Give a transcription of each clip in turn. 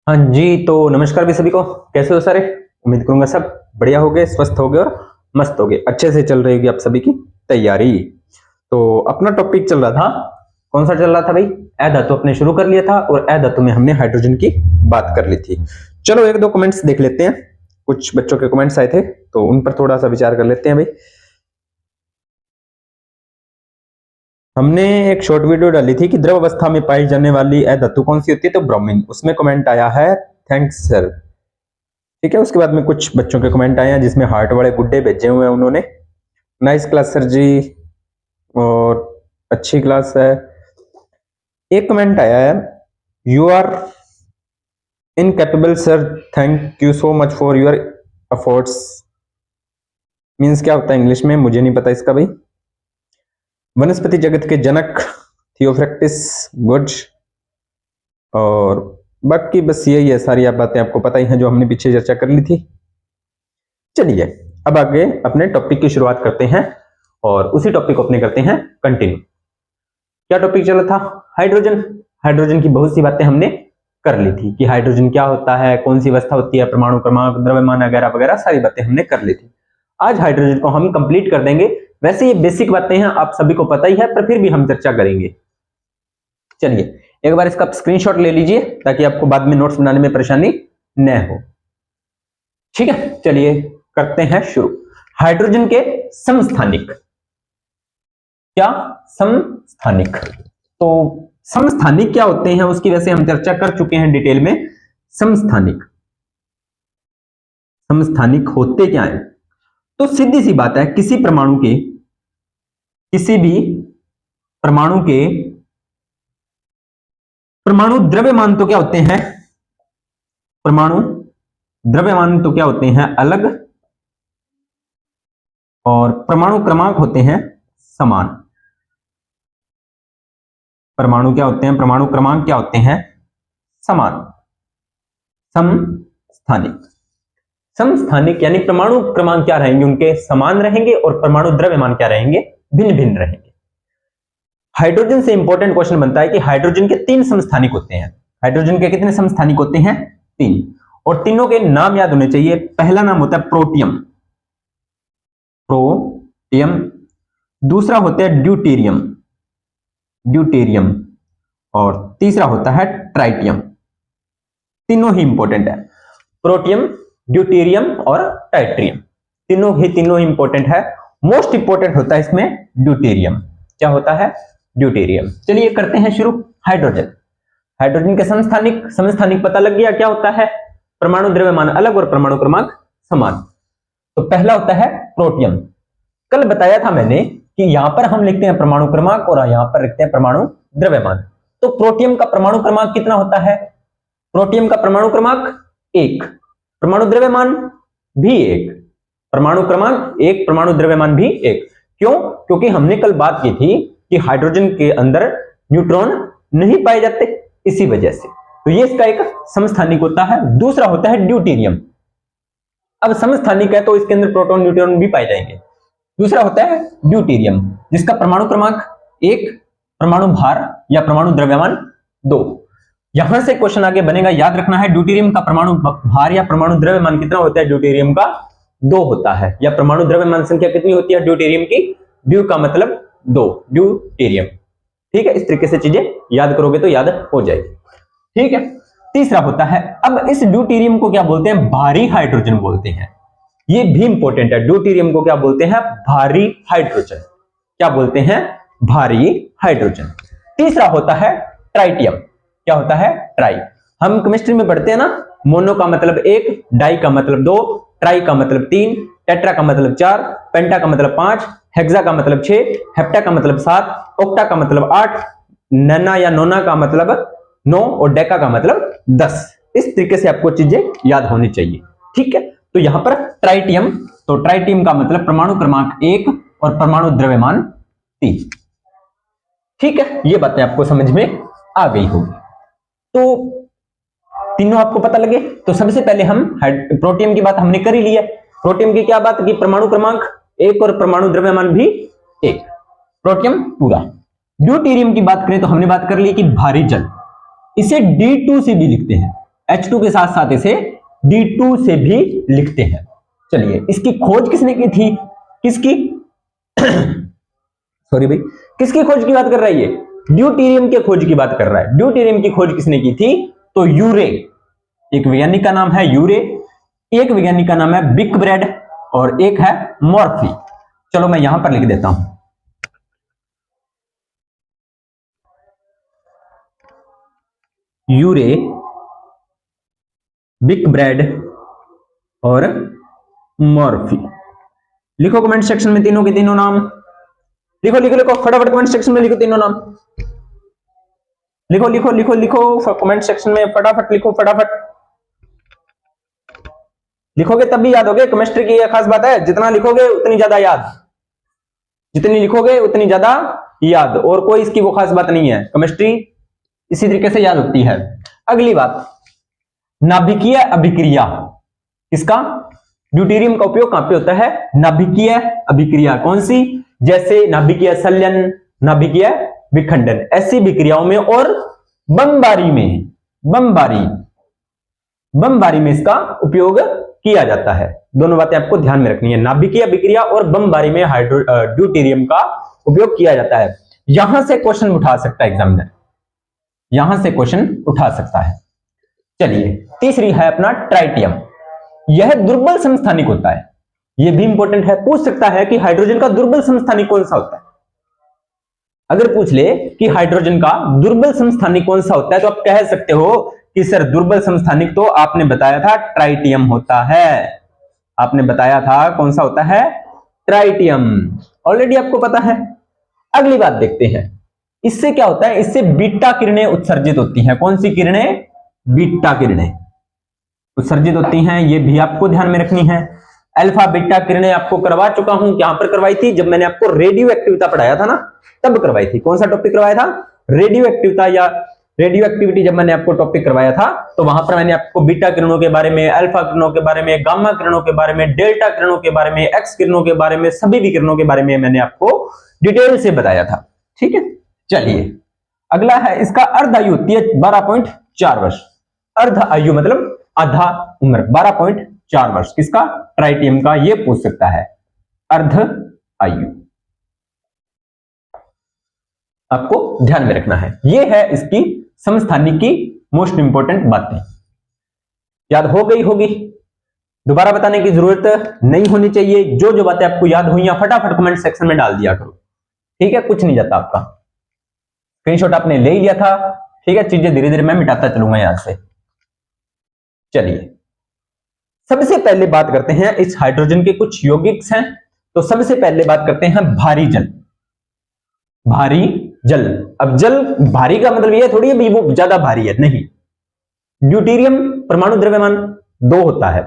हाँ जी, तो नमस्कार भी सभी को। कैसे हो सारे? उम्मीद करूंगा सब बढ़िया हो गए, स्वस्थ हो गए और मस्त हो गए। अच्छे से चल रही होगी आप सभी की तैयारी। तो अपना टॉपिक चल रहा था, कौन सा चल रहा था भाई? ए धातु अपने शुरू कर लिया था और ए धातु में हमने हाइड्रोजन की बात कर ली थी। चलो एक दो कमेंट्स देख लेते हैं। कुछ बच्चों के कमेंट्स आए थे तो उन पर थोड़ा सा विचार कर लेते हैं भाई। हमने एक शॉर्ट वीडियो डाली थी कि द्रव अवस्था में पाई जाने वाली ए धातु कौन सी होती है, तो ब्रोमीन। उसमें कमेंट आया है, थैंक्स सर। ठीक है, उसके बाद में कुछ बच्चों के कमेंट आए हैं जिसमें हार्ट वाले गुड्डे भेजे हुए हैं उन्होंने। नाइस क्लास सर जी, और अच्छी क्लास है। एक कमेंट आया है, you are incapable sir, thank you so much for your efforts. Means क्या होता है इंग्लिश में, मुझे नहीं पता इसका भाई। वनस्पति जगत के जनक थियोफ्रैक्टिस गुड, और बाकी बस यही है, सारी आप बातें आपको पता ही हैं जो हमने पीछे चर्चा कर ली थी। चलिए अब आगे अपने टॉपिक की शुरुआत करते हैं और उसी टॉपिक को अपने करते हैं कंटिन्यू। क्या टॉपिक चला था? हाइड्रोजन। हाइड्रोजन की बहुत सी बातें हमने कर ली थी कि हाइड्रोजन क्या होता है, कौन सी अवस्था होती है, परमाणु क्रमांक, द्रव्यमान वगैरह वगैरह सारी बातें हमने कर ली थी। आज हाइड्रोजन को हम कंप्लीट कर देंगे। वैसे ये बेसिक बातें हैं, आप सभी को पता ही है, पर फिर भी हम चर्चा करेंगे। चलिए एक बार इसका स्क्रीनशॉट ले लीजिए ताकि आपको बाद में नोट्स बनाने में परेशानी न हो। ठीक है, चलिए करते हैं शुरू। हाइड्रोजन के समस्थानिक। क्या? समस्थानिक। तो समस्थानिक क्या होते हैं उसकी वैसे हम चर्चा कर चुके हैं डिटेल में। समस्थानिक, समस्थानिक होते क्या है? तो सीधी सी बात है, किसी भी परमाणु के परमाणु द्रव्यमान तो क्या होते हैं? परमाणु द्रव्यमान तो क्या होते हैं? अलग, और परमाणु क्रमांक होते हैं समान। परमाणु क्या होते हैं? परमाणु क्रमांक क्या होते हैं? समान। समस्थानिक। समस्थानिक यानी परमाणु क्रमांक क्या रहेंगे? उनके समान रहेंगे, और परमाणु द्रव्यमान क्या रहेंगे? भिन्न भिन्न रहेंगे। हाइड्रोजन से इंपॉर्टेंट क्वेश्चन बनता है कि हाइड्रोजन के 3 समस्थानिक होते हैं। हाइड्रोजन के कितने समस्थानिक होते हैं? 3, और तीनों के नाम याद होने चाहिए। पहला नाम होता है प्रोटियम, प्रोटियम। दूसरा होता है ड्यूटेरियम, ड्यूटेरियम, और तीसरा होता है ट्राइटियम। तीनों ही इंपॉर्टेंट है, प्रोटियम, ड्यूटेरियम और ट्राइटियम। तीनों ही इंपॉर्टेंट है। मोस्ट इंपॉर्टेंट होता है इसमें ड्यूटेरियम। क्या होता है? ड्यूटेरियम। चलिए करते हैं शुरू। हाइड्रोजन। हाइड्रोजन के समस्थानिक पता लग गया क्या होता है? परमाणु द्रव्यमान अलग और परमाणु क्रमांक समान। तो पहला होता है प्रोटियम। कल बताया था मैंने कि यहां पर हम लिखते हैं परमाणु क्रमांक और यहां पर लिखते हैं परमाणु द्रव्यमान। तो प्रोटियम का परमाणु क्रमांक कितना होता है? प्रोटियम का परमाणु क्रमांक 1, परमाणु द्रव्यमान भी 1। परमाणु क्रमांक 1, परमाणु द्रव्यमान भी 1। क्यों? क्योंकि हमने कल बात की थी कि हाइड्रोजन के अंदर न्यूट्रॉन नहीं पाए जाते, इसी वजह से। तो ये इसका एक समस्थानिक होता है। दूसरा होता है ड्यूटेरियम। अब समस्थानिक है तो इसके अंदर प्रोटॉन न्यूट्रॉन भी पाए जाएंगे। दूसरा होता है ड्यूटेरियम, जिसका परमाणु क्रमांक 1, परमाणु भार या परमाणु द्रव्यमान 2। यहां से क्वेश्चन आगे बनेगा, याद रखना है ड्यूटेरियम का परमाणु भार या परमाणु द्रव्यमान कितना होता है? ड्यूटेरियम का 2 होता है। या परमाणु द्रव्यमान संख्या कितनी होती है ड्यूटेरियम की? ड्यू का मतलब 2, ड्यूटेरियम। ठीक है, इस तरीके से चीजें याद करोगे तो याद हो जाएगी। ठीक है, तीसरा होता है, अब इस ड्यूटेरियम को क्या बोलते हैं? भारी हाइड्रोजन बोलते हैं। ये भी इंपॉर्टेंट है। ड्यूटेरियम को क्या बोलते हैं? भारी हाइड्रोजन। क्या बोलते हैं? भारी हाइड्रोजन। तीसरा होता है ट्राइटियम। क्या होता है? ट्राई। हम केमिस्ट्री में पढ़ते हैं ना, मोनो का मतलब 1, डाई का मतलब 2, ट्राई का मतलब 3, टेट्रा का मतलब 4, पेंटा का मतलब 5, हेक्सा का मतलब 6, हेप्टा का मतलब 7, ऑक्टा का मतलब 8, नना या नोना का मतलब 9, और डेका का मतलब 10। इस तरीके से आपको चीजें याद होनी चाहिए। ठीक है, तो यहां पर ट्राइटियम, तो ट्राइटियम का मतलब परमाणु क्रमांक 1 और परमाणु द्रव्यमान 3। ठीक है, ये बातें आपको समझ में आ गई होगी। तो तीनों आपको पता लगे। तो सबसे पहले हम प्रोटियम की बात हमने कर ही ली है। प्रोटियम की क्या बात की? परमाणु क्रमांक 1 और परमाणु द्रव्यमान भी 1। प्रोटियम पूरा। ड्यूटेरियम की बात करें तो हमने बात कर ली कि भारी जल, इसे D2 से भी लिखते हैं। H2 के साथ साथ इसे D2 से भी लिखते हैं। चलिए, इसकी खोज किसने की थी? किसकी सॉरी भाई, किसकी खोज की बात कर रहा है ये? ड्यूटेरियम के खोज की बात कर रहा है। ड्यूटेरियम की खोज किसने की थी? तो यूरे, एक वैज्ञानिक का नाम है यूरे, एक वैज्ञानिक का नाम है बिकब्रेड और एक है मॉर्फी। चलो मैं यहां पर लिख देता हूं, यूरे, बिकब्रेड और मॉर्फी। लिखो कमेंट सेक्शन में तीनों के तीनों नाम, लिखो लिखो लिखो फटाफट कमेंट सेक्शन में लिखो तीनों नाम, लिखो लिखो लिखो लिखो कमेंट सेक्शन में फटाफट लिखो, फटाफट लिखोगे तब भी याद होगे। केमिस्ट्री की यह खास बात है, जितना लिखोगे उतनी ज्यादा याद, जितनी लिखोगे उतनी ज्यादा याद, और कोई इसकी वो खास बात नहीं है। केमिस्ट्री इसी तरीके से याद होती है। अगली बात, नाभिकीय अभिक्रिया। इसका ड्यूटेरियम का उपयोग कहां पे होता है? नाभिकीय अभिक्रिया। कौन सी? जैसे नाभिकीय संलयन, नाभिकीय विखंडन, ऐसी विक्रियाओं में, और बमबारी में, बमबारी में इसका उपयोग किया जाता है। दोनों बातें आपको ध्यान में रखनी है, नाभिकीय अभिक्रिया और बमबारी में ड्यूटेरियम का उपयोग किया जाता है। यहां से क्वेश्चन उठा सकता है एग्जामिनर, यहां से क्वेश्चन उठा सकता है। चलिए, तीसरी है अपना ट्राइटियम। यह दुर्बल समस्थानिक होता है, यह भी इंपॉर्टेंट है, पूछ सकता है कि हाइड्रोजन का दुर्बल समस्थानिक कौन सा होता है। अगर पूछ ले कि हाइड्रोजन का दुर्बल समस्थानिक कौन सा होता है, तो आप कह सकते हो कि सर दुर्बल समस्थानिक तो आपने बताया था ट्राइटियम होता है, आपने बताया था कौन सा होता है? ट्राइटियम, ऑलरेडी आपको पता है। अगली बात देखते हैं, इससे क्या होता है? इससे बीटा किरणें उत्सर्जित होती हैं। कौन सी किरणें? बीटा किरणें उत्सर्जित होती हैं, ये भी आपको ध्यान में रखनी है। अल्फा बीटा किरणें आपको करवा चुका हूं, यहां पर करवाई थी जब मैंने आपको रेडियो एक्टिविटी पढ़ाया था ना, तब करवाई थी। कौन सा टॉपिक करवाया था? रेडियो एक्टिविटी या रेडियो एक्टिविटी। जब मैंने आपको टॉपिक करवाया था तो वहां पर मैंने आपको बीटा किरणों के बारे में, अल्फा किरणों के बारे में, गामा किरणों के बारे में, डेल्टा किरणों के बारे में, एक्स किरणों के बारे में, सभी विकिरणों के बारे में मैंने आपको डिटेल से बताया था। ठीक है, चलिए अगला है, इसका अर्ध आयु होती है 12.4 वर्ष। अर्ध आयु मतलब आधा उम्र, 12.4 वर्ष किसका? ट्राइटियम का। ये पूछ सकता है अर्ध आयु, आपको ध्यान में रखना है। ये है इसकी समस्थानिक की मोस्ट इंपोर्टेंट बातें, याद हो गई होगी, दोबारा बताने की जरूरत नहीं होनी चाहिए। जो जो बातें आपको याद हुई फटाफट कमेंट सेक्शन में डाल दिया करो, ठीक है? कुछ नहीं जाता आपका, स्क्रीनशॉट आपने ले लिया था, ठीक है? चीजें धीरे धीरे मैं मिटाता चलूंगा यहां से। चलिए, सबसे पहले बात करते हैं इस हाइड्रोजन के कुछ यौगिक्स हैं। तो सबसे पहले बात करते हैं भारी जल। भारी जल, अब जल भारी का मतलब ये थोड़ी है वो ज्यादा भारी है, नहीं। ड्यूटेरियम परमाणु द्रव्यमान 2 होता है,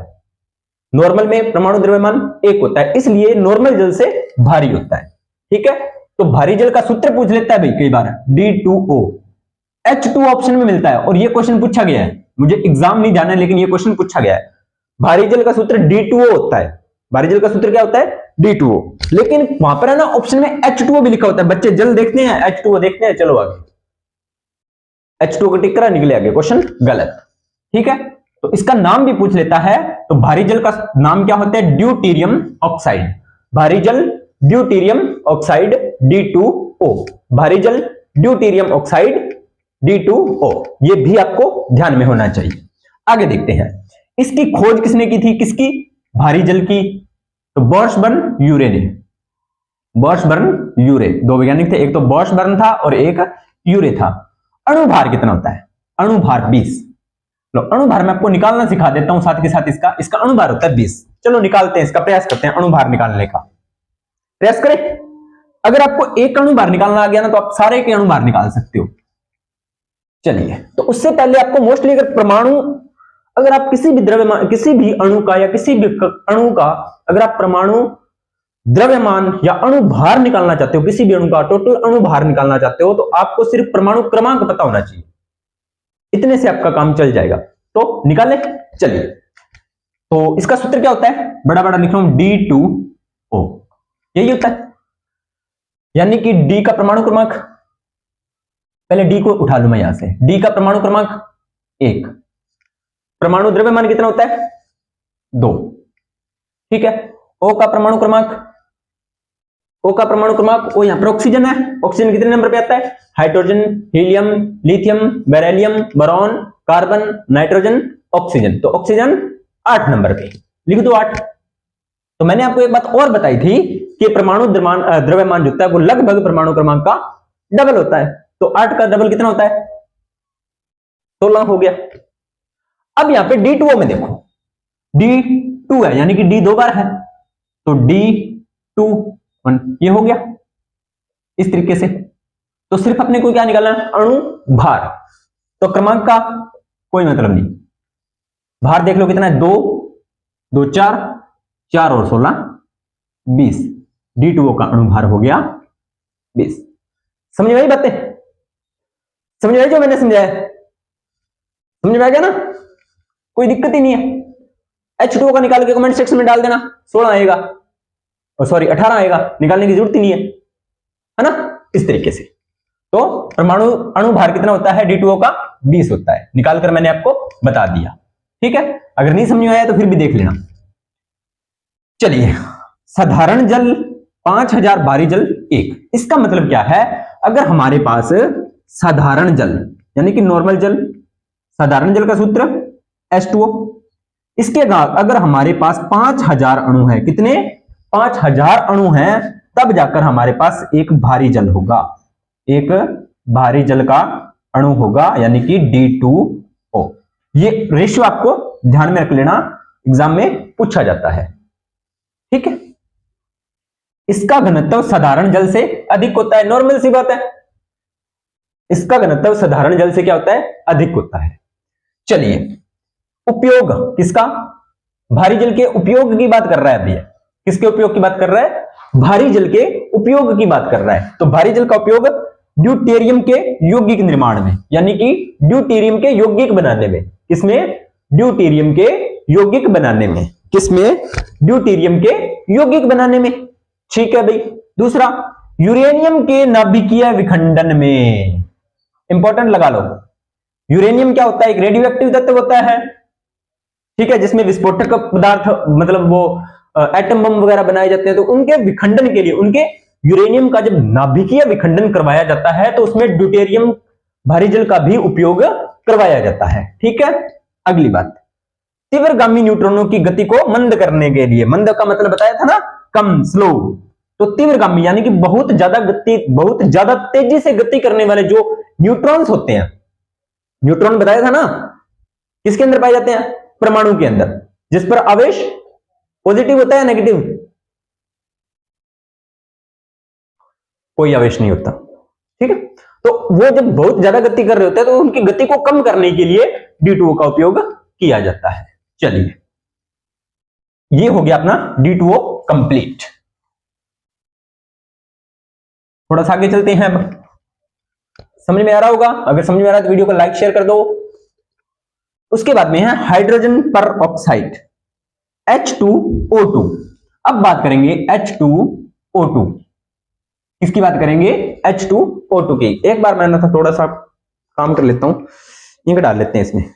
नॉर्मल में परमाणु द्रव्यमान 1 होता है, इसलिए नॉर्मल जल से भारी होता है। ठीक है, तो भारी जल का सूत्र पूछ लेता है भाई कई बार, D2O। H2 ऑप्शन में मिलता है और ये क्वेश्चन पूछा गया है, मुझे एग्जाम नहीं जाना है लेकिन ये क्वेश्चन पूछा गया है। भारी जल का सूत्र D2O होता है। भारी जल का सूत्र क्या होता है? D2O। लेकिन वहां पर है ना ऑप्शन में H2O भी लिखा होता है। बच्चे जल देखते हैं, H2O देखते हैं, चलो आगे। H2O का टिक करा, निकले आगे, क्वेश्चन गलत। ठीक है, तो इसका नाम भी पूछ लेता है। तो भारी जल का नाम क्या होता है? Deuterium oxide. भारी जल ड्यूटेरियम ऑक्साइड D2O। भारी जल ड्यूटेरियम ऑक्साइड D2O, ये भी आपको ध्यान में होना चाहिए। आगे देखते हैं, इसकी खोज किसने की थी? किसकी? भारी जल की। तो बॉर्शबर्न यूरे ने। बॉर्शबर्न यूरे, दो वैज्ञानिक थे, एक तो बॉर्शबर्न था और एक यूरे था। अणुभार कितना होता है? अणुभार 20। लो, अणुभार मैं आपको निकालना सिखा देता हूं साथ के साथ। इसका अणुभार होता है 20। चलो निकालते हैं, इसका प्रयास करते हैं अणुभार निकालने का। प्रयास करें। अगर आपको एक अणुभार निकालना आ गया ना तो आप सारे के अणुभार निकाल सकते हो। चलिए, तो उससे पहले आपको मोस्टली अगर परमाणु, अगर आप किसी भी द्रव्यमान, किसी भी अणु का या किसी भी अणु का अगर आप परमाणु द्रव्यमान या अणु भार निकालना चाहते हो, किसी भी अणु का टोटल अणु भार निकालना चाहते हो, तो आपको सिर्फ परमाणु क्रमांक पता होना चाहिए। इतने से आपका काम चल जाएगा। तो निकाले, चलिए। तो इसका सूत्र क्या होता है? बड़ा बड़ा लिख रहा हूं, D2O। यही होता है, यानी कि D का परमाणु क्रमांक, पहले D को उठा लू मैं यहां से। D का परमाणु क्रमांक 1, परमाणु द्रव्यमान कितना होता है? 2। ठीक है। O का परमाणु क्रमांक, O यहां पर ऑक्सीजन है, ऑक्सीजन कितने नंबर पे आता है? Hydrogen, helium, lithium, beryllium, boron, carbon, nitrogen, oxygen. तो ऑक्सीजन 8 नंबर पे, लिख दो 8। तो मैंने आपको एक बात और बताई थी कि परमाणु द्रव्यमान जो होता है वो लगभग परमाणु क्रमांक का डबल होता है। तो 8 का डबल कितना होता है? 16 हो गया। अब यहां पे D2O में देखो, D2 है यानी कि D 2 बार है, तो D2 ये हो गया इस तरीके से। तो सिर्फ अपने को क्या निकालना है? अणु भार। तो क्रमांक का कोई मतलब नहीं, भार देख लो कितना है? 2 2 4 4 और 16 20। D2O का अणु भार हो गया 20। समझ में आई बातें? समझ में आई जो मैंने समझाया? समझ में आ गया ना? कोई दिक्कत ही नहीं है। H2O का निकाल के कमेंट सेक्शन में डाल देना, 16 आएगा, और सॉरी 18 आएगा, निकालने की जरूरत ही नहीं है ना? इस तरीके से। तो परमाणु अणु भार कितना होता है D2O का? 20 होता है। निकालकर मैंने आपको बता दिया। ठीक है, अगर नहीं समझ में आया तो फिर भी देख लेना। चलिए, साधारण जल 5000, भारी जल 1। इसका मतलब क्या है? अगर हमारे पास साधारण जल यानी कि नॉर्मल जल, साधारण जल का सूत्र H2O, इसके अगर हमारे पास 5000 अणु है, कितने? 5000 अणु हैं, तब जाकर हमारे पास एक भारी जल होगा, एक भारी जल का अणु होगा, यानी कि D2O। ये रेशियो आपको ध्यान में रख लेना, एग्जाम में पूछा जाता है। ठीक है, इसका घनत्व साधारण जल से अधिक होता है, नॉर्मल सी बात है। इसका घनत्व साधारण जल से क्या होता है? अधिक होता है। चलिए, उपयोग किसका? भारी जल के उपयोग की बात कर रहा है अभी। किसके उपयोग की बात कर रहा है? भारी जल के उपयोग की बात कर रहा है। तो भारी जल का उपयोग ड्यूटेरियम के यौगिक निर्माण में, यानी कि ड्यूटेरियम के यौगिक बनाने में। किसमें? ड्यूटेरियम के यौगिक बनाने में। किसमें? ड्यूटेरियम के यौगिक बनाने में। ठीक है भाई। दूसरा, यूरेनियम के नाभिकीय विखंडन में। इंपॉर्टेंट लगा लो, यूरेनियम क्या होता है? एक रेडियो एक्टिव तत्व होता है, ठीक है, जिसमें विस्फोटक पदार्थ, मतलब वो एटम बम वगैरह बनाए जाते हैं। तो उनके विखंडन के लिए, उनके यूरेनियम का जब नाभिकीय विखंडन करवाया जाता है, तो उसमें ड्यूटेरियम भारी जल का भी उपयोग करवाया जाता है। ठीक है। अगली बात, तीव्रगामी न्यूट्रॉनों की गति को मंद करने के लिए, मंद का मतलब बताया था ना, कम, स्लो। तो तीव्रगामी यानी कि बहुत ज्यादा गति, बहुत ज्यादा तेजी से गति करने वाले जो न्यूट्रॉन्स होते हैं, न्यूट्रॉन बताया था ना, किसके अंदर पाए जाते हैं? परमाणु के अंदर, जिस पर आवेश पॉजिटिव होता है, नेगेटिव? कोई आवेश नहीं होता। ठीक है। तो वो जब बहुत ज्यादा गति कर रहे होते हैं, तो उनकी गति को कम करने के लिए D2O का उपयोग किया जाता है। चलिए, ये हो गया अपना D2O कंप्लीट। थोड़ा सा आगे चलते हैं। अब समझ में आ रहा होगा? अगर समझ में आ रहा है तो वीडियो को लाइक शेयर कर दो। उसके बाद में है हाइड्रोजन पर ऑक्साइड, H2O2। अब बात करेंगे H2O2, किसकी बात करेंगे? H2O2 की। एक बार मैंने था थोड़ा सा काम कर लेता हूं, इंक डाल लेते हैं इसमें।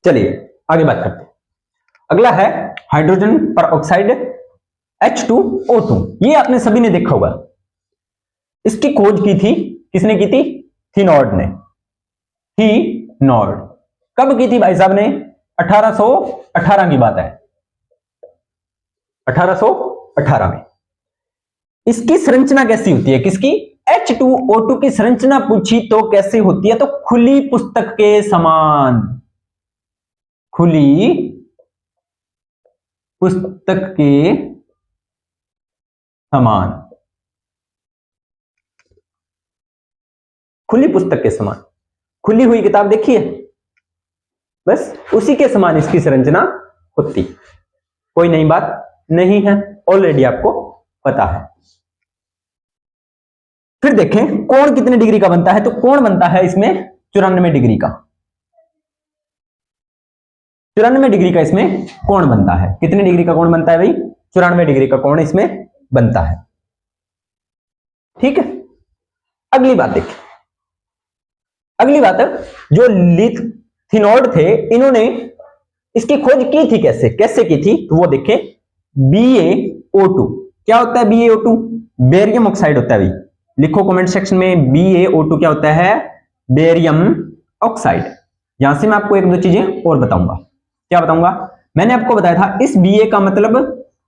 चलिए आगे बात करते हैं। अगला है हाइड्रोजन पर ऑक्साइड, H2O2। ये आपने सभी ने देखा होगा। इसकी खोज की थी, किसने की थी? थीनॉर्ड ने। थीनॉर्ड कब की थी भाई साहब ने? 1818 की बात है, 1818 में। इसकी संरचना कैसी होती है? किसकी? H2O2 की संरचना पूछी तो कैसी होती है? तो खुली पुस्तक के समान, खुली पुस्तक के समान, खुली पुस्तक के समान, खुली हुई किताब देखी है, बस उसी के समान इसकी संरचना होती, कोई नई बात नहीं है, ऑलरेडी आपको पता है। फिर देखें कोण कितने डिग्री का बनता है, तो कोण बनता है इसमें 94 डिग्री का, 94 डिग्री का इसमें कोण बनता है। कितने डिग्री का कोण बनता है भाई? 94 डिग्री का कोण इसमें बनता है। ठीक है, अगली बात देखिए, अगली बात, जो लिथिनोड थे इन्होंने इसकी खोज की थी, कैसे की थी, तो वो देखें BaO2, क्या होता है BaO2? बेरियम ऑक्साइड होता है भाई, लिखो कमेंट सेक्शन में BaO2 क्या होता है? Barium oxide. यहां से मैं आपको एक दो चीजें और बताऊंगा। क्या बताऊंगा? मैंने आपको बताया था इस Ba का मतलब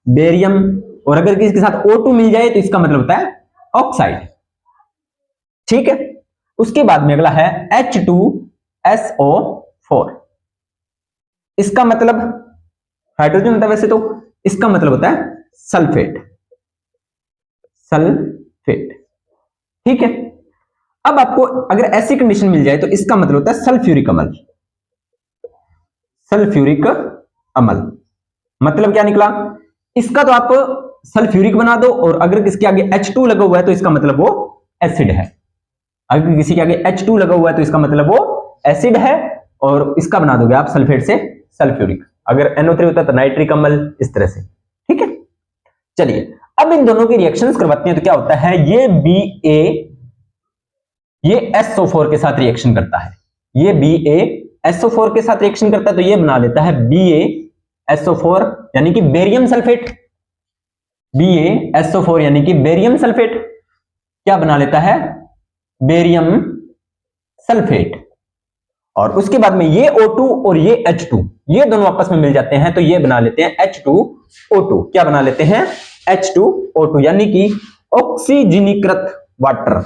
बेरियम, और अगर किसी के साथ O2 मिल जाए तो इसका मतलब होता है ऑक्साइड। ठीक है, उसके बाद में अगला है H2SO4, इसका मतलब हाइड्रोजन होता है वैसे तो, इसका मतलब होता है सल्फेट, सल्फेट। ठीक है, अब आपको अगर ऐसी कंडीशन मिल जाए तो इसका मतलब होता है सल्फ्यूरिक अम्ल, सल्फ्यूरिक अम्ल। मतलब क्या निकला? इसका तो आप सल्फ्यूरिक बना दो, और अगर किसके आगे H2 लगा हुआ है तो इसका मतलब वो एसिड है। अगर किसी के आगे H2 लगा हुआ है तो इसका मतलब वो एसिड है, और इसका बना दोगे आप सल्फेट से सल्फ्यूरिक। अगर NO3 होता है तो नाइट्रिक अम्ल, इस तरह से। ठीक है, चलिए अब इन दोनों की रिएक्शंस करवाते हैं तो क्या होता है? ये Ba ये SO4 के साथ रिएक्शन करता है, ये Ba SO4 के साथ रिएक्शन करता है, तो ये बना लेता है BaSO4 यानी कि बेरियम सल्फेट। BaSO4 यानी कि बेरियम सल्फेट क्या बना लेता है? Barium sulphate. और उसके बाद में ये O2 और ये H2 ये दोनों आपस में मिल जाते हैं, तो ये बना लेते हैं H2O2। क्या बना लेते हैं? H2O2 यानी कि ऑक्सीजनीकृत वाटर,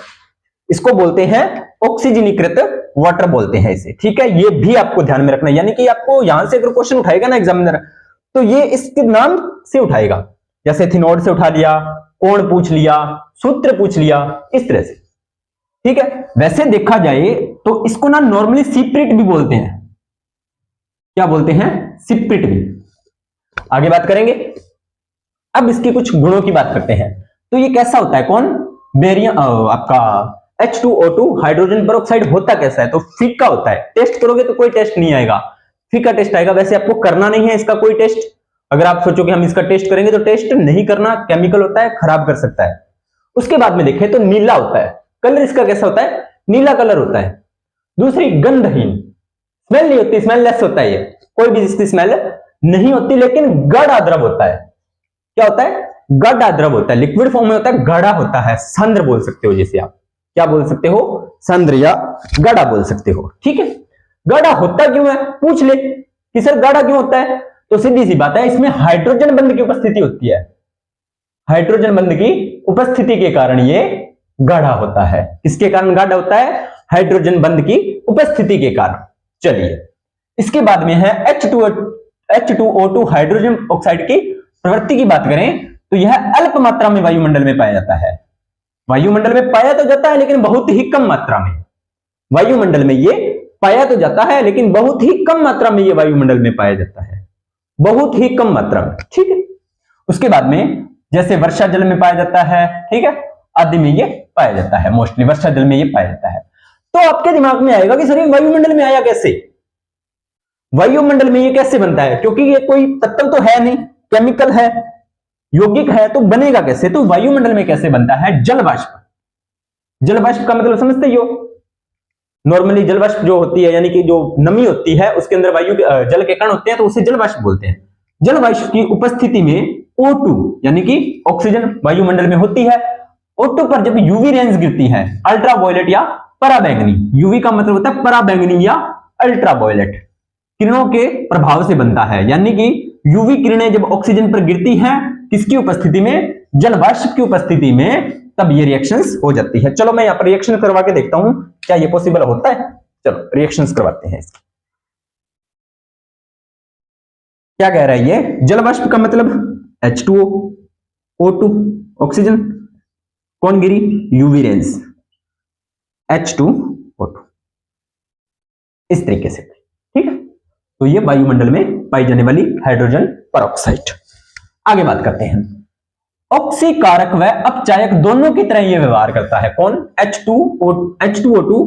इसको बोलते हैं ऑक्सीजनीकृत वाटर बोलते हैं इसे। ठीक है, ये भी आपको ध्यान में रखना है, यानी कि आपको यहां से अगर क्वेश्चन उठाएगा ना एग्जामिनर, तो ये इसके नाम से उठाएगा, जैसे थिनोड से उठा लिया, कोण पूछ लिया, सूत्र पूछ लिया, इस तरह से। ठीक है, वैसे देखा जाए तो इसको ना नॉर्मली सिप्रिट भी बोलते हैं। क्या बोलते हैं? सिप्रिट भी। आगे बात करेंगे। अब इसके कुछ गुणों की बात करते हैं। तो ये कैसा होता है? कौन? बेरियम आपका H2O2 हाइड्रोजन पेरोक्साइड होता कैसा है? तो फीका होता है। टेस्ट करोगे तो कोई टेस्ट नहीं आएगा, फीका टेस्ट आएगा। वैसे आपको करना नहीं है इसका कोई टेस्ट, अगर आप सोचो कि हम इसका टेस्ट करेंगे तो टेस्ट नहीं करना, केमिकल होता है, खराब कर सकता है। उसके बाद में देखें तो नीला होता है, कलर इसका कैसा होता है? नीला कलर होता है। दूसरी गंधहीन, स्मेल नहीं होती, स्मेललेस होता है, ये कोई भी इसकी स्मेल नहीं होती, लेकिन गाढ़ा द्रव होता है। क्या होता है? गाढ़ा द्रव होता है, लिक्विड फॉर्म में होता है, गाढ़ा होता है, सांद्र बोल सकते हो जैसे आप। क्या बोल सकते हो? सांद्र या गाढ़ा बोल सकते हो। ठीक है, गाढ़ा होता क्यों है? पूछ ले कि सर गाढ़ा क्यों होता है, तो सीधी सी बात है, इसमें हाइड्रोजन बंध की उपस्थिति होती है। हाइड्रोजन बंध की उपस्थिति के कारण ये गाढ़ा होता है। किसके कारण गाढ़ा होता है? हाइड्रोजन बंध की उपस्थिति के कारण। चलिए, इसके बाद में है H2O2 हाइड्रोजन ऑक्साइड की प्रवृत्ति की बात करें तो यह अल्प मात्रा में वायुमंडल में पाया जाता है। वायुमंडल में पाया तो जाता है लेकिन बहुत ही कम मात्रा में। वायुमंडल में ये पाया तो जाता है लेकिन बहुत ही कम मात्रा में ये वायुमंडल में पाया जाता है, बहुत ही कम मात्रा में। ठीक है, उसके बाद में जैसे वर्षा जल में पाया जाता है, ठीक है, आदि में ये पाया जाता है, मोस्टली वर्षा जल में ये पाया जाता है। तो आपके दिमाग में आएगा कि सर ये वायुमंडल में आया कैसे? वायुमंडल में ये कैसे बनता है? क्योंकि ये कोई तत्व तो है नहीं, केमिकल है, यौगिक है, तो बनेगा कैसे? तो वायुमंडल में कैसे बनता है? जल वाष्प। जल वाष्प का मतलब समझते ही हो, नॉर्मली जल वाष्प जो होती है यानी कि जो नमी होती है उसके अंदर वायु जल के कण होते हैं, तो उसे जल वाष्प बोलते हैं। जल वाष्प की उपस्थिति में O2 यानी कि ऑक्सीजन वायुमंडल में होती है। O2 पर जब यूवी रेंज गिरती है, अल्ट्रावायलेट या पराबैंगनी, यूवी का मतलब होता है पराबैंगनी या अल्ट्रावायलेट किरणों के प्रभाव से बनता है। यानी कि यूवी किरणें जब ऑक्सीजन पर गिरती हैं, किसकी उपस्थिति में? जल वाष्प की उपस्थिति में, तब ये रिएक्शंस हो जाती है। चलो मैं यहां पर रिएक्शन करवा के देखता हूं क्या ये पॉसिबल होता है। चलो रिएक्शंस करवाते हैं इसकी। क्या कह रहा है ये? जल वाष्प का मतलब H2O, O2 ऑक्सीजन, कौन गिरी? यूवी रेंज, H2O2, इस तरीके से, ठीक है। तो ये वायुमंडल में पाई जाने वाली हाइड्रोजन परऑक्साइड। आगे बात करते हैं, ऑक्सीकारक व अपचायक दोनों की तरह ये व्यवहार करता है। कौन? H2O2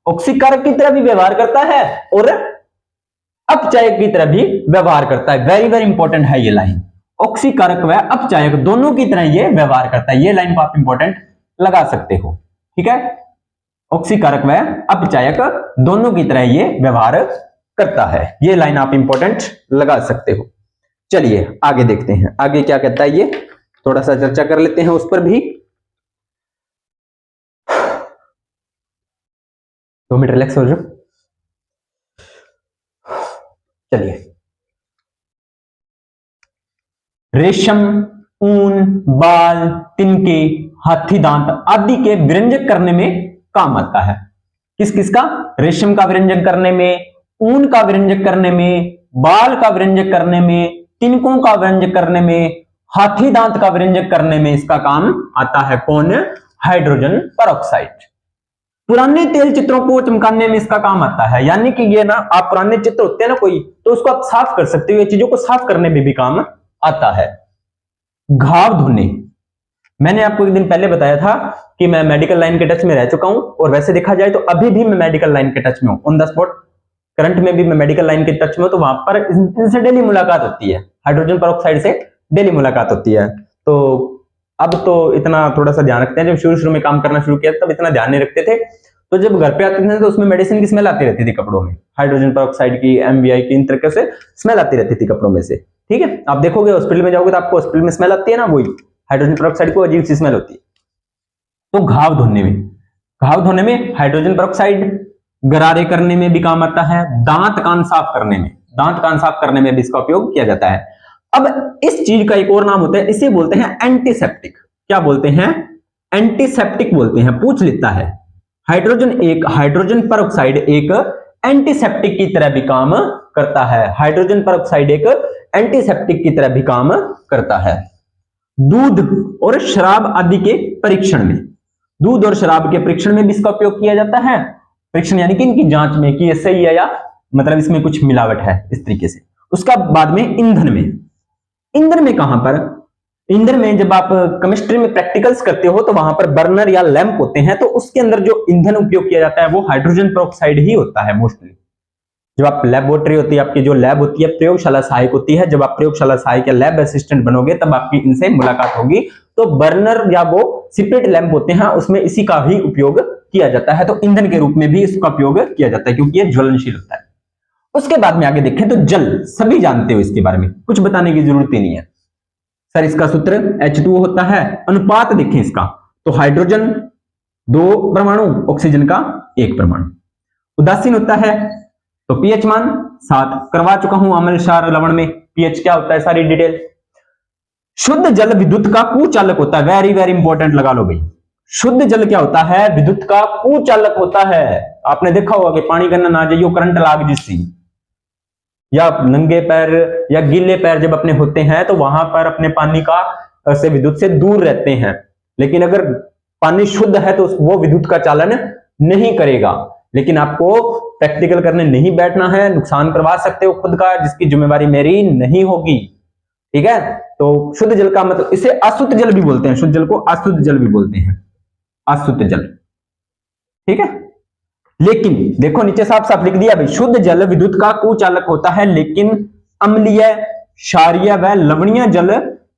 ऑक्सीकारक की तरह भी व्यवहार करता है और अपचायक की तरह भी व्यवहार करता है। वेरी वेरी इंपॉर्टेंट है ये लाइन, ऑक्सीकारक व अपचायक दोनों की तरह ये व्यवहार करता है। ये लाइन को आप इंपॉर्टेंट लगा सकते हो, ठीक है। ऑक्सीकारक व अपचायक दोनों की तरह ये व्यवहार करता है, ये लाइन आप इंपॉर्टेंट लगा सकते हो। चलिए आगे देखते हैं, आगे क्या कहता है ये, थोड़ा सा चर्चा कर लेते हैं उस पर भी। 2 मिनट रिलैक्स हो जाओ। चलिए, रेशम, ऊन, बाल, तिनके, हाथी दांत आदि के व्यंजक करने में काम आता है। किस किस का? रेशम का व्यंजक करने में, ऊन का व्यंजक करने में, बाल का व्यंजक करने में, तिनकों का व्यंजक करने में, हाथी दांत का व्यंजक करने में इसका काम आता है। कौन? Hydrogen peroxide. पुराने तेल चित्रों को चमकाने में इसका काम आता है, यानी कि ये ना, आप पुराने चित्र होते हैं ना कोई, तो उसको आप साफ कर सकते हो, ये चीजों को साफ करने में भी काम आता है। घाव धोने, मैंने आपको एक दिन पहले बताया था कि मैं मेडिकल लाइन के टच में रह चुका हूं, और वैसे देखा जाए तो अभी भी मैं मेडिकल लाइन के टच में हूं, ऑन द स्पॉट करंट में भी मैं मेडिकल लाइन के टच में हूं। तो वहां पर इनसे डेली मुलाकात होती है, हाइड्रोजन परऑक्साइड से डेली मुलाकात होती है। तो अब तो इतना थोड़ा सा ध्यान रखते हैं, जब शुरू शुरू में काम करना शुरू किया तब इतना ध्यान नहीं रखते थे। तो जब घर पे आते थे तो उसमें मेडिसिन की स्मेल आती रहती थी कपड़ों में, हाइड्रोजन परऑक्साइड की, MBI की, इन तरीके से स्मेल आती रहती थी कपड़ों में से, ठीक है। आप देखोगे हॉस्पिटल में जाओगे तो आपको हॉस्पिटल में स्मेल आती है ना, वही हाइड्रोजन परऑक्साइड को अजीब सी स्मेल होती है। तो घाव धोने में, घाव धोने में हाइड्रोजन परऑक्साइड, गरारे करने में भी काम आता है, दांत कान साफ करने में, दांत कान साफ करने में भी इसका उपयोग किया जाता है। अब इस चीज का एक और नाम होता है, इसे बोलते हैं एंटीसेप्टिक। क्या बोलते हैं? एंटीसेप्टिक बोलते हैं। पूछ लेता है, हाइड्रोजन परऑक्साइड एक एंटीसेप्टिक की तरह भी काम करता है। हाइड्रोजन परऑक्साइड एक एंटीसेप्टिक की तरह भी काम करता है। दूध और शराब आदि के परीक्षण में, दूध और शराब के परीक्षण में भी इसका उपयोग किया जाता है। परीक्षण यानी कि इनकी जांच में कि ये सही है या मतलब इसमें कुछ मिलावट है, इस तरीके से। उसका बाद में ईंधन में, ईंधन में कहां पर? ईंधन में जब आप केमिस्ट्री में प्रैक्टिकल्स करते हो तो वहां पर बर्नर या लैंप होते हैं, तो उसके अंदर जो ईंधन उपयोग किया जाता है वो हाइड्रोजन परऑक्साइड ही होता है मोस्टली। जब आप लेबोरेटरी होती है, आपकी जो लैब होती है, प्रयोगशाला सहायक होती है, जब आप प्रयोगशाला सहायक या लैब असिस्टेंट बनोगे तब आपकी इनसे मुलाकात होगी। तो बर्नर या वो सेपरेट लैंप होते हैं, उसमें इसी का ही उपयोग किया जाता है। तो ईंधन के रूप में भी इसका उपयोग किया जाता है क्योंकि ये ज्वलनशील होता है। उसके बाद में आगे देखें तो जल, सभी जानते हो इसके बारे में, कुछ बताने की जरूरत ही नहीं है सर। इसका सूत्र H2O होता है। अनुपात देखें इसका, तो हाइड्रोजन 2 परमाणु, ऑक्सीजन का 1 परमाणु। उदासीन होता है तो pH मान 7 करवा चुका हूं अम्ल, क्षार, लवण में pH क्या होता है सारी डिटेल। शुद्ध जल विद्युत का कुचालक होता है, वेरी वेरी इंपॉर्टेंट लगा लो भाई। शुद्ध जल क्या होता है? विद्युत का कुचालक होता है। आपने देखा होगा कि पानी करना ना जाइयो करंट लाग जिससी, या नंगे पैर या गीले पैर जब अपने होते हैं तो वहां पर अपने पानी का से विद्युत से दूर रहते हैं। लेकिन अगर पानी शुद्ध है तो वो विद्युत का चालन नहीं करेगा। लेकिन आपको प्रैक्टिकल करने नहीं बैठना है, नुकसान करवा सकते हो खुद का, जिसकी जिम्मेवारी मेरी नहीं होगी, ठीक है। तो शुद्ध जल का मतलब, इसे अशुद्ध जल भी बोलते हैं, शुद्ध जल को अशुद्ध जल भी बोलते हैं, अशुद्ध जल, ठीक है। लेकिन देखो नीचे साफ साफ लिख दिया भाई, शुद्ध जल विद्युत का कुचालक होता है, लेकिन अम्लीय, क्षारीय व लवणीय जल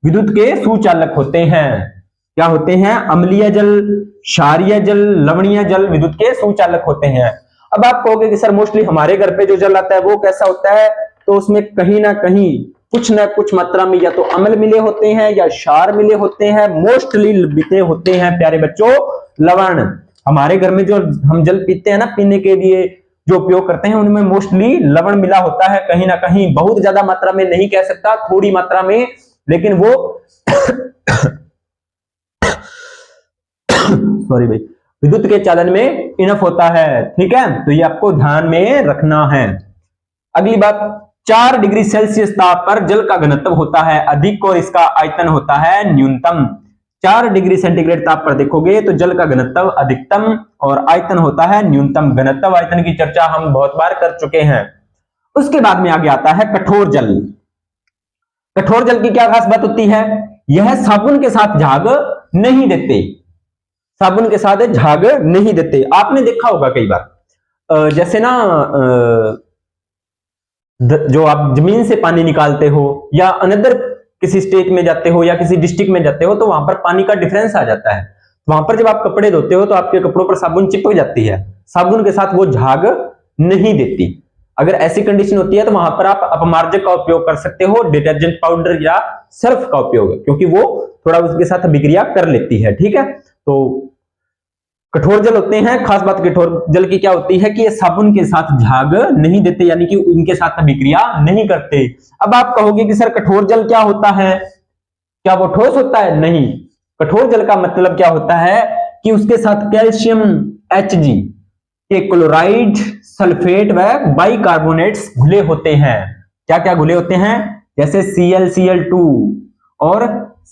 विद्युत के सुचालक होते हैं। क्या होते हैं? अम्लीय जल, क्षारीय जल, लवणीय जल विद्युत के सुचालक होते हैं। अब आप कहोगे कि सर मोस्टली हमारे घर पे जो जल आता है वो कैसा होता है? तो उसमें कहीं ना कहीं कुछ ना कुछ मात्रा में या तो अम्ल मिले होते हैं या क्षार मिले होते हैं, मोस्टली मिले होते हैं प्यारे बच्चों लवण। हमारे घर में जो हम जल पीते हैं ना, पीने के लिए जो उपयोग करते हैं, उनमें मोस्टली लवण मिला होता है कहीं ना कहीं, बहुत ज्यादा मात्रा में नहीं कह सकता, थोड़ी मात्रा में, लेकिन वो सॉरी भाई, विद्युत के चालन में इनफ होता है, ठीक है। तो ये आपको ध्यान में रखना है। अगली बात, 4 डिग्री सेल्सियस ताप पर जल का घनत्व होता है अधिक और इसका आयतन होता है न्यूनतम। 4 डिग्री सेंटीग्रेड ताप पर देखोगे तो जल का घनत्व अधिकतम और आयतन होता है न्यूनतम। घनत्व आयतन की चर्चा हम बहुत बार कर चुके हैं। उसके बाद में आगे आता है कठोर जल। कठोर जल की क्या खास बात होती है? यह साबुन के साथ झाग नहीं देते, साबुन के साथ झाग नहीं देते। आपने देखा होगा कई बार जैसे ना जो आप जमीन से पानी निकालते हो या अनदर किसी स्टेट में जाते हो या किसी डिस्ट्रिक्ट में जाते हो तो वहां पर पानी का डिफरेंस आ जाता है। वहां पर जब आप कपड़े धोते हो तो आपके कपड़ों पर साबुन चिपक जाती है, साबुन के साथ वो झाग नहीं देती। अगर ऐसी कंडीशन होती है तो वहां पर आप अपमार्जक का उपयोग कर सकते हो, डिटर्जेंट पाउडर या सर्फ का उपयोग, क्योंकि वो थोड़ा उसके साथ अभिक्रिया कर लेती है। ठीक है, तो कठोर जल होते हैं। खास बात कठोर जल की क्या होती है कि ये साबुन के साथ झाग नहीं देते, यानी कि उनके साथ अभिक्रिया नहीं करते। अब आप कहोगे कि सर कठोर जल क्या होता है, क्या वो ठोस होता है? नहीं, कठोर जल का मतलब क्या होता है कि उसके साथ कैल्शियम Hg के क्लोराइड, सल्फेट व बाइकार्बोनेट्स घुले होते हैं। क्या क्या घुले होते हैं? जैसे ClCl2 और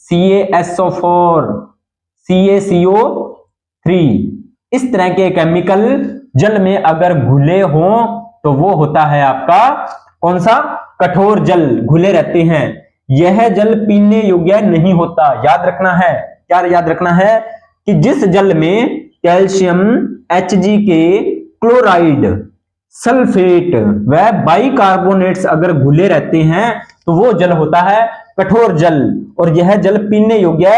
CaSO4, CaCO3, इस तरह के केमिकल जल में अगर घुले हो तो वो होता है आपका कौन सा? कठोर जल। घुले रहते हैं। यह जल पीने योग्य नहीं होता। याद रखना है, क्या याद रखना है कि जिस जल में कैल्शियम Hg के क्लोराइड, सल्फेट व बाइकार्बोनेट्स अगर घुले रहते हैं तो वो जल होता है कठोर जल, और यह जल पीने योग्य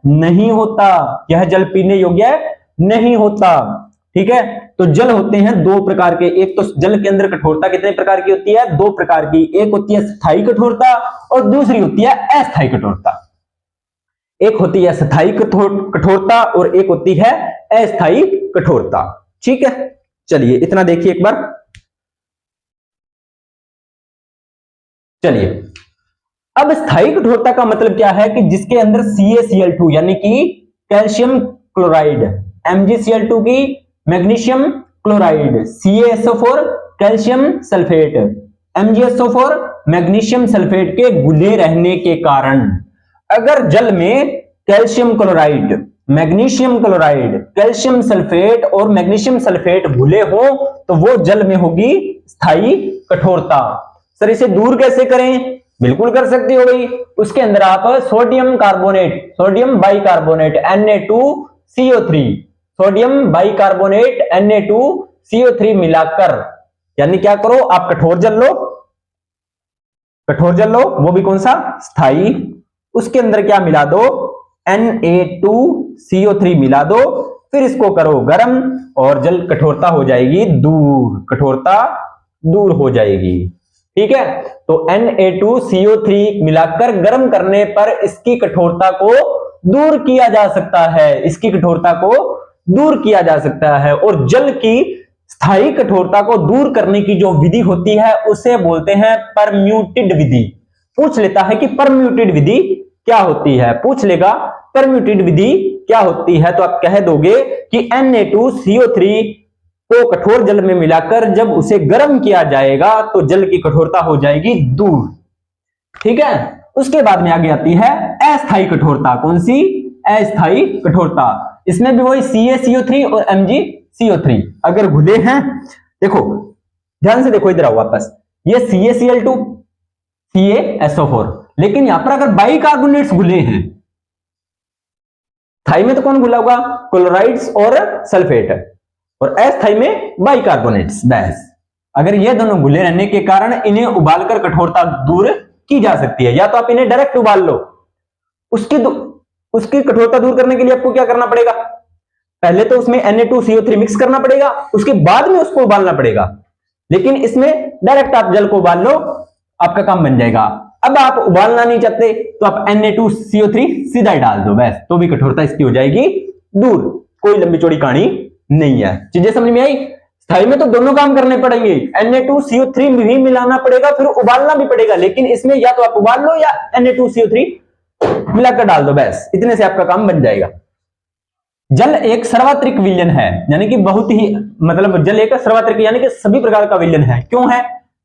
नहीं होता। यह जल पीने योग्य नहीं होता। ठीक है, तो जल होते हैं दो प्रकार के। एक तो जल के अंदर कठोरता कितने प्रकार की होती है? दो प्रकार की। एक होती है स्थायी कठोरता और दूसरी होती है अस्थायी कठोरता। एक होती है स्थायी कठोरता और एक होती है अस्थायी कठोरता। ठीक है, चलिए इतना देखिए एक बार। चलिए, अब स्थायी कठोरता का मतलब क्या है कि जिसके अंदर CaCl2 यानी कि कैल्शियम क्लोराइड, MgCl2 की magnesium chloride, CaSO4 calcium sulphate, MgSO4 magnesium sulphate के घुले रहने के कारण अगर जल में calcium chloride, magnesium chloride, calcium sulphate और मैग्नीशियम सल्फेट घुले हो तो वो जल में होगी स्थायी कठोरता। सर इसे दूर कैसे करें? बिल्कुल कर सकते हो भाई। उसके अंदर आप sodium carbonate, sodium bicarbonate Na2CO3, sodium bicarbonate Na2CO3 मिलाकर, यानी क्या करो आप कठोर जल लो, कठोर जल लो, वो भी कौन सा? स्थायी। उसके अंदर क्या मिला दो? Na2CO3 मिला दो, फिर इसको करो गर्म और जल कठोरता हो जाएगी दूर, कठोरता दूर हो जाएगी। ठीक है, तो Na2CO3 मिलाकर गर्म करने पर इसकी कठोरता को दूर किया जा सकता है, इसकी कठोरता को दूर किया जा सकता है। और जल की स्थायी कठोरता को दूर करने की जो विधि होती है उसे बोलते हैं परम्यूटेड विधि। पूछ लेता है कि परम्यूटेड विधि क्या होती है, पूछ लेगा परम्यूटेड विधि क्या होती है, तो आप कह दोगे कि Na2CO3 को कठोर जल में मिलाकर जब उसे गर्म किया जाएगा तो जल की कठोरता हो जाएगी दूर। ठीक है, उसके बाद में आगे आती है अस्थायी कठोरता। कौन सी? अस्थायी कठोरता। इसमें भी वही CaCO3 और MgCO3 अगर घुले हैं, देखो ध्यान से देखो, इधर आओ वापस, ये CaCl2, CaSO4, लेकिन यहां पर अगर बाइकार्बोनेट्स घुले हैं, स्थायी में तो कौन घुला होगा? क्लोराइड्स और सल्फेट, और अस्थायी में बाइकार्बोनेट्स। बस अगर ये दोनों घुले रहने के कारण इन्हें उबालकर कठोरता दूर की जा सकती है। या तो आप इन्हें डायरेक्ट उबाल लो, उसकी कठोरता दूर करने के लिए आपको क्या करना पड़ेगा? पहले तो उसमें Na2CO3 मिक्स करना पड़ेगा, उसके बाद में उसको उबालना पड़ेगा। लेकिन इसमें डायरेक्ट आप जल को उबाल लो, आपका काम बन जाएगा। अब आप उबालना नहीं चाहते तो आप Na2CO3 सीधा ही डाल दो, बस, तो भी कठोरता इसकी हो जाएगी दूर। कोई लंबी चौड़ी कहानी नहीं है। चीजें समझ में आई? स्थायी में तो दोनों काम करने पड़ेंगे, Na2CO3 भी मिलाना पड़ेगा, फिर उबालना भी पड़ेगा। लेकिन इसमें या तो आप उबाल लो या Na2CO3 मिलाकर डाल दो, बस इतने से आपका काम बन जाएगा। जल एक सर्वात्रिक विलयन है, यानी कि बहुत ही, मतलब जल एक सर्वात्रिक यानी कि सभी प्रकार का विलयन है। क्यों है?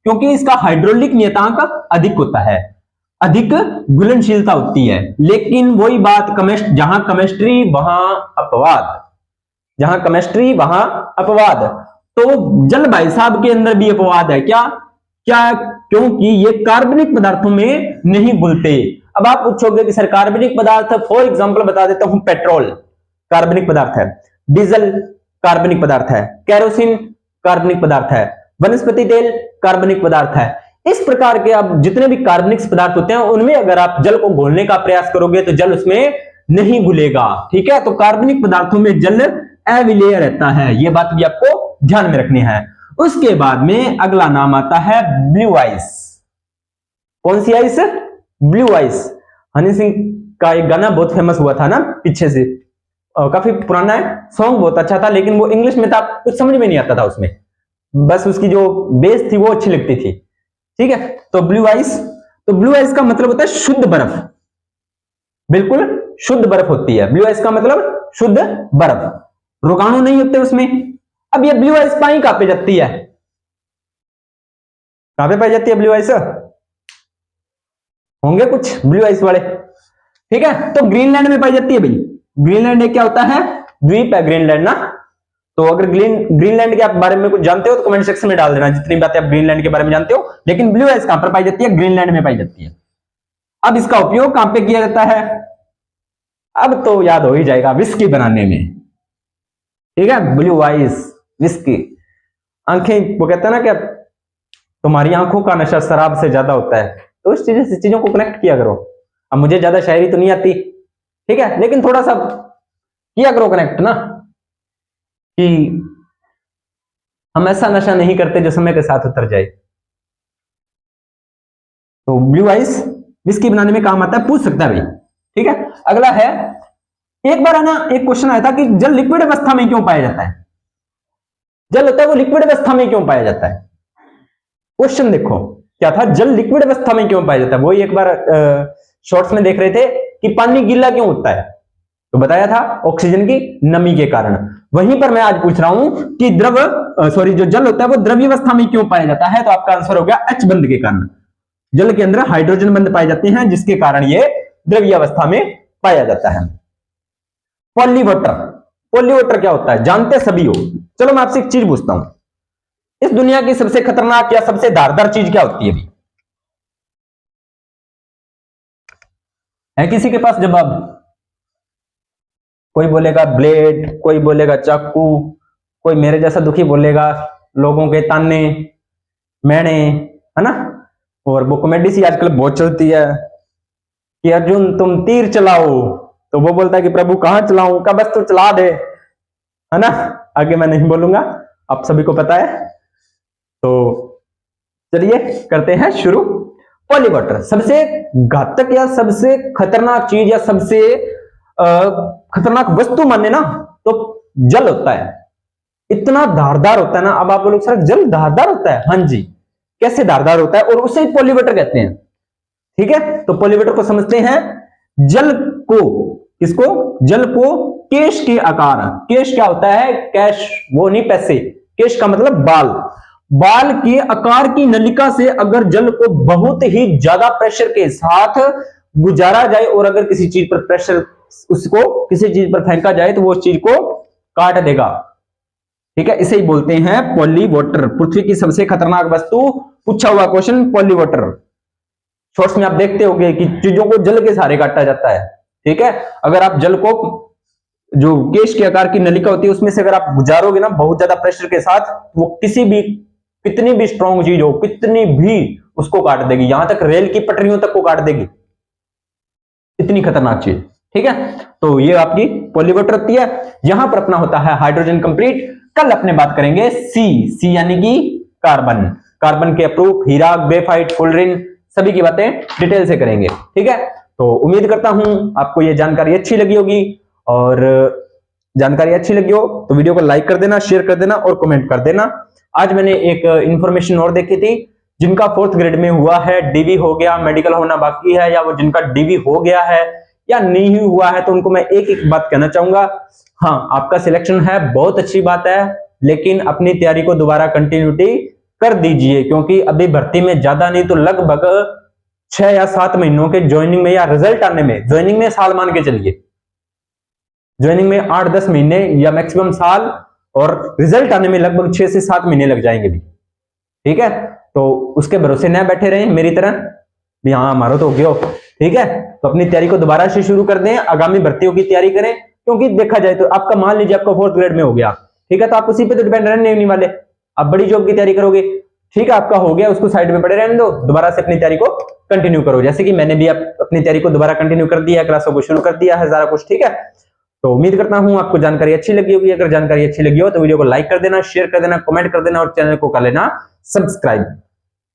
क्योंकि इसका हाइड्रोलिक नियतांक अधिक होता है, अधिक घुलनशीलता होती है। लेकिन वही बात, जहां केमिस्ट्री वहां अपवाद, जहां केमिस्ट्री वहां अपवाद। तो जल भाई साहब के अंदर भी अपवाद है। क्या क्या? क्योंकि ये कार्बनिक पदार्थों में नहीं घुलते। अब आप पूछोगे कि सर कार्बनिक पदार्थ, फॉर एग्जांपल बता देता हूं, पेट्रोल कार्बनिक पदार्थ है, डीजल कार्बनिक पदार्थ है, केरोसिन कार्बनिक पदार्थ है, वनस्पति तेल कार्बनिक पदार्थ है। इस प्रकार के अब जितने भी कार्बनिक पदार्थ होते हैं उनमें अगर आप जल को घोलने का प्रयास करोगे तो जल उसमें नहीं घुलेगा। ठीक है, तो कार्बनिक पदार्थों में जल अविलेय रहता है, यह बात भी आपको ध्यान में रखनी है। उसके बाद में अगला नाम आता है ब्लू आइस। कौन सी ice? Blue ice. Honey Singh का एक गाना बहुत फेमस हुआ था ना पीछे से, काफी पुराना है, सॉन्ग बहुत अच्छा था, लेकिन वो इंग्लिश में था, कुछ समझ में नहीं आता था उसमें, बस उसकी जो बेस थी वो अच्छी लगती थी। ठीक है, तो ब्लू आइस, तो ब्लू आइस का मतलब होता है शुद्ध बर्फ, बिल्कुल शुद्ध बर्फ होती है। ब्लू आइस का मतलब शुद्ध बर्फ, रोगाणु नहीं होते उसमें। अब ये ब्लू आइस पाई कहां पे जाती है? कहां पे पाई जाती है ब्लू आइस? होंगे कुछ ब्लू आइस वाले। ठीक है, तो ग्रीनलैंड में पाई जाती है भाई। ग्रीनलैंड एक क्या होता है? द्वीप है ग्रीनलैंड ना। तो अगर ग्रीनलैंड के बारे में कुछ जानते हो तो कमेंट सेक्शन में डाल देना, जितनी बातें आप ग्रीनलैंड के बारे में जानते हो। लेकिन ब्लू आइस कहां पर पाई जाती है? ग्रीनलैंड में पाई जाती है। अब इसका उपयोग कहां पे किया जाता है? अब तो याद हो ही जाएगा, विस्की बनाने में। ठीक है, ब्लू आइस, विस्की। आंखें, वो कहते हैं ना कि तुम्हारी आंखों का नशा शराब से ज्यादा होता है, तो इस चीजों को कनेक्ट किया करो। अब मुझे ज्यादा शायरी तो नहीं आती, ठीक है, लेकिन थोड़ा सा किया करो कनेक्ट ना, कि हम ऐसा नशा नहीं करते जो समय के साथ उतर जाए। तो ब्लू आइस विस्की बनाने में काम आता है, पूछ सकता है भाई। ठीक है, अगला है, एक बार है ना एक क्वेश्चन आया था कि जल लिक्विड अवस्था में क्यों पाया जाता है? जल होता है वो लिक्विड अवस्था में क्यों पाया जाता है? क्वेश्चन देखो क्या था, जल लिक्विड अवस्था में क्यों पाया जाता है? वही एक बार शॉर्ट्स में देख रहे थे कि पानी गीला क्यों होता है, तो बताया था ऑक्सीजन की नमी के कारण। वहीं पर मैं आज पूछ रहा हूं कि जो जल होता है वो द्रव्य अवस्था में क्यों पाया जाता है? तो आपका आंसर हो गया H बंध के कारण। जल के अंदर हाइड्रोजन बंध पाए जाते हैं, जिसके कारण ये द्रव्य अवस्था में पाया जाता है। पॉली वाटर, पॉली वाटर क्या होता है जानते सभी हो। चलो मैं आपसे एक चीज पूछता हूं, इस दुनिया की सबसे खतरनाक या सबसे धारदार चीज क्या होती है? अभी है किसी के पास जवाब? कोई बोलेगा ब्लेड, कोई बोलेगा चाकू, कोई मेरे जैसा दुखी बोलेगा लोगों के ताने मैने, है ना। और वो कॉमेडी सी आजकल बहुत चलती है कि अर्जुन तुम तीर चलाओ, तो वो बोलता है कि प्रभु कहां चलाऊं, का बस तो चला दे, है ना। आगे मैं नहीं बोलूंगा, आप सभी को पता है। तो चलिए करते हैं शुरू। पॉली वाटर, सबसे घातक या सबसे खतरनाक चीज या सबसे खतरनाक वस्तु माने ना तो जल होता है। इतना धारदार होता है ना। अब आप बोलोगे सर जल धारदार होता है? हाँ जी, कैसे धारदार होता है, और उसे पॉली वाटर कहते हैं। ठीक है, तो पॉली वाटर को समझते हैं। जल को, किसको? जल को केश के आकार, केश क्या होता है? कैश, वो नहीं पैसे, केश का मतलब बाल, बाल के आकार की नलिका से अगर जल को बहुत ही ज्यादा प्रेशर के साथ गुजारा जाए और अगर किसी चीज पर प्रेशर, उसको किसी चीज पर फेंका जाए तो वो उस चीज को काट देगा। ठीक है, इसे ही बोलते हैं पॉली वाटर। पृथ्वी की सबसे खतरनाक वस्तु, पूछा हुआ क्वेश्चन, पॉली वाटर। शॉर्ट्स में आप देखते होंगे कि चीजों को जल के सहारे काटा जाता है। ठीक है, अगर आप जल को, जो केश के आकार की नलिका होती है उसमें से अगर आप गुजारोगे ना बहुत ज्यादा प्रेशर के साथ, वो किसी भी, कितनी भी स्ट्रॉन्ग चीज हो, कितनी भी उसको काट देगी, यहां तक रेल की पटरियों तक को काट देगी, इतनी खतरनाक चीज। ठीक है, तो ये आपकी पॉली वाटर होती है। यहां पर अपना होता है हाइड्रोजन कंप्लीट। कल अपने बात करेंगे सी यानी कि कार्बन, कार्बन के अप्रूप, हीरा, ग्रेफाइट, फुलरिन, सभी की बातें डिटेल से करेंगे। ठीक है, तो उम्मीद करता हूं आपको ये जानकारी अच्छी लगी होगी, और जानकारी अच्छी लगी हो तो वीडियो को लाइक कर देना, शेयर कर देना और कमेंट कर देना। आज मैंने एक इंफॉर्मेशन और देखी थी, जिनका 4th ग्रेड में हुआ है, डीवी हो गया, मेडिकल होना बाकी है, या वो जिनका डीवी हो गया है या नहीं हुआ है, तो उनको मैं एक एक बात कहना चाहूंगा। हाँ, आपका सिलेक्शन है, बहुत अच्छी बात है, लेकिन अपनी तैयारी को दोबारा कंटिन्यूटी कर दीजिए, क्योंकि अभी भर्ती में ज्यादा नहीं तो लगभग 6 या 7 महीनों के ज्वाइनिंग में या रिजल्ट आने में, ज्वाइनिंग में साल मान के चलिए, ज्वाइनिंग में 8-10 महीने या मैक्सिमम साल, और रिजल्ट आने में लगभग 6 से 7 महीने लग जाएंगे भी। ठीक है, तो उसके भरोसे न बैठे रहें मेरी तरह भी, हाँ हमारा तो हो गया। ठीक है, तो अपनी तैयारी को दोबारा से शुरू कर दें, आगामी भर्तियों की तैयारी करें, क्योंकि देखा जाए तो आपका मान लीजिए आपका 4th ग्रेड में हो गया, ठीक है, तो आप उसी पे तो डिपेंड रहने नहीं वाले, आप बड़ी जॉब की तैयारी करोगे। ठीक है, आपका हो गया, उसको साइड में पड़े रहने दो, दोबारा से अपनी तैयारी को कंटिन्यू करो, जैसे कि मैंने भी अपनी तैयारी को दोबारा कंटिन्यू कर दिया है, क्लासों को शुरू कर दिया है सारा कुछ। ठीक है, तो उम्मीद करता हूं आपको जानकारी अच्छी लगी होगी। अगर जानकारी अच्छी लगी हो तो वीडियो को लाइक कर देना, शेयर कर देना, कमेंट कर देना और चैनल को कर लेना सब्सक्राइब।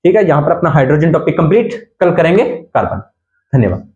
ठीक है, यहां पर अपना हाइड्रोजन टॉपिक कंप्लीट, कल करेंगे कार्बन। धन्यवाद।